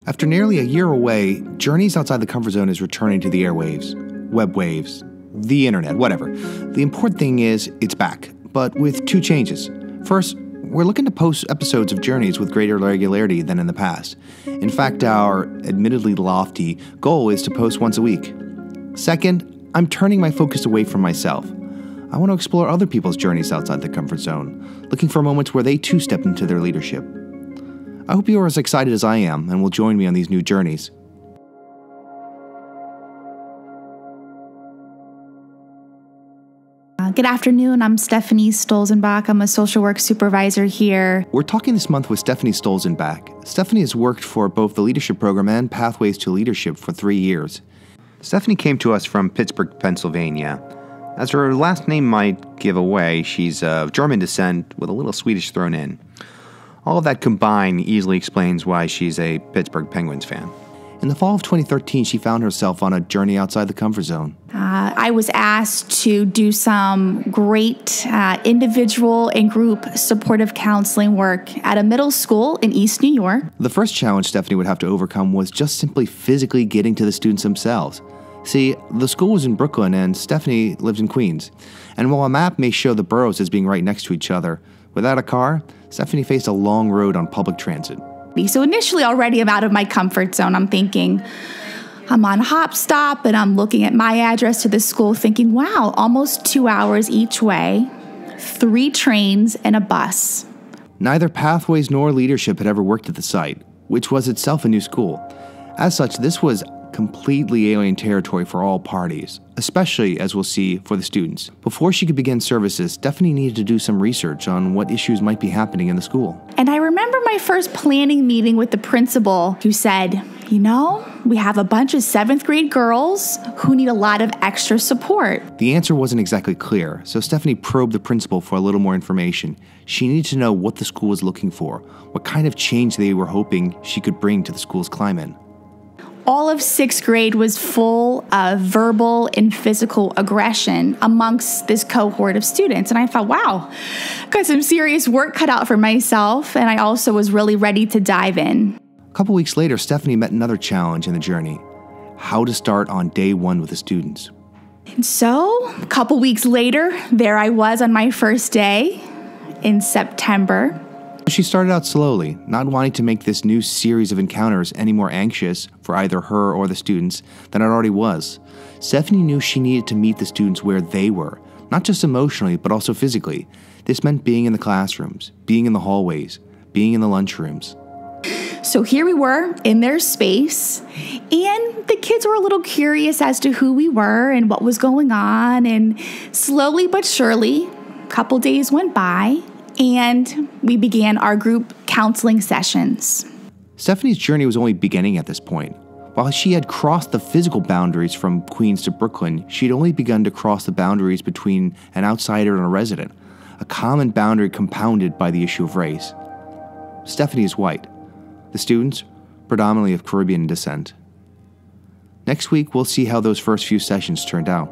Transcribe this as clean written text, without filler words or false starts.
After nearly a year away, Journeys Outside the Comfort Zone is returning to the airwaves, web waves, the internet, whatever. The important thing is it's back, but with two changes. First, we're looking to post episodes of Journeys with greater regularity than in the past. In fact, our admittedly lofty goal is to post once a week. Second, I'm turning my focus away from myself. I want to explore other people's journeys outside the comfort zone, looking for moments where they too step into their leadership. I hope you are as excited as I am and will join me on these new journeys. Good afternoon, I'm Stephanie Stolzenbach. I'm a social work supervisor here. We're talking this month with Stephanie Stolzenbach. Stephanie has worked for both the Leadership Program and Pathways to Leadership for 3 years. Stephanie came to us from Pittsburgh, Pennsylvania. As her last name might give away, she's of German descent with a little Swedish thrown in. All of that combined easily explains why she's a Pittsburgh Penguins fan. In the fall of 2013, she found herself on a journey outside the comfort zone. I was asked to do some great individual and group supportive counseling work at a middle school in East New York. The first challenge Stephanie would have to overcome was just simply physically getting to the students themselves. See, the school was in Brooklyn and Stephanie lived in Queens. And while a map may show the boroughs as being right next to each other, without a car, Stephanie faced a long road on public transit. So initially already I'm out of my comfort zone. I'm thinking, I'm on Hopstop and I'm looking at my address to the school thinking, wow, almost 2 hours each way, 3 trains and a bus. Neither Pathways nor Leadership had ever worked at the site, which was itself a new school. As such, this was completely alien territory for all parties, especially, as we'll see, for the students. Before she could begin services, Stephanie needed to do some research on what issues might be happening in the school. And I remember my first planning meeting with the principal who said, we have a bunch of 7th grade girls who need a lot of extra support. The answer wasn't exactly clear, so Stephanie probed the principal for a little more information. She needed to know what the school was looking for, what kind of change they were hoping she could bring to the school's climate. All of 6th grade was full of verbal and physical aggression amongst this cohort of students. And I thought, wow, got some serious work cut out for myself. And I also was really ready to dive in. A couple weeks later, Stephanie met another challenge in the journey: how to start on day 1 with the students. And so a couple weeks later, there I was on my first day in September. She started out slowly, not wanting to make this new series of encounters any more anxious for either her or the students than it already was. Stephanie knew she needed to meet the students where they were, not just emotionally, but also physically. This meant being in the classrooms, being in the hallways, being in the lunchrooms. So here we were in their space, and the kids were a little curious as to who we were and what was going on, and slowly but surely, a couple days went by, and we began our group counseling sessions. Stephanie's journey was only beginning at this point. While she had crossed the physical boundaries from Queens to Brooklyn, she had only begun to cross the boundaries between an outsider and a resident, a common boundary compounded by the issue of race. Stephanie is white. The students, predominantly of Caribbean descent. Next week, we'll see how those first few sessions turned out.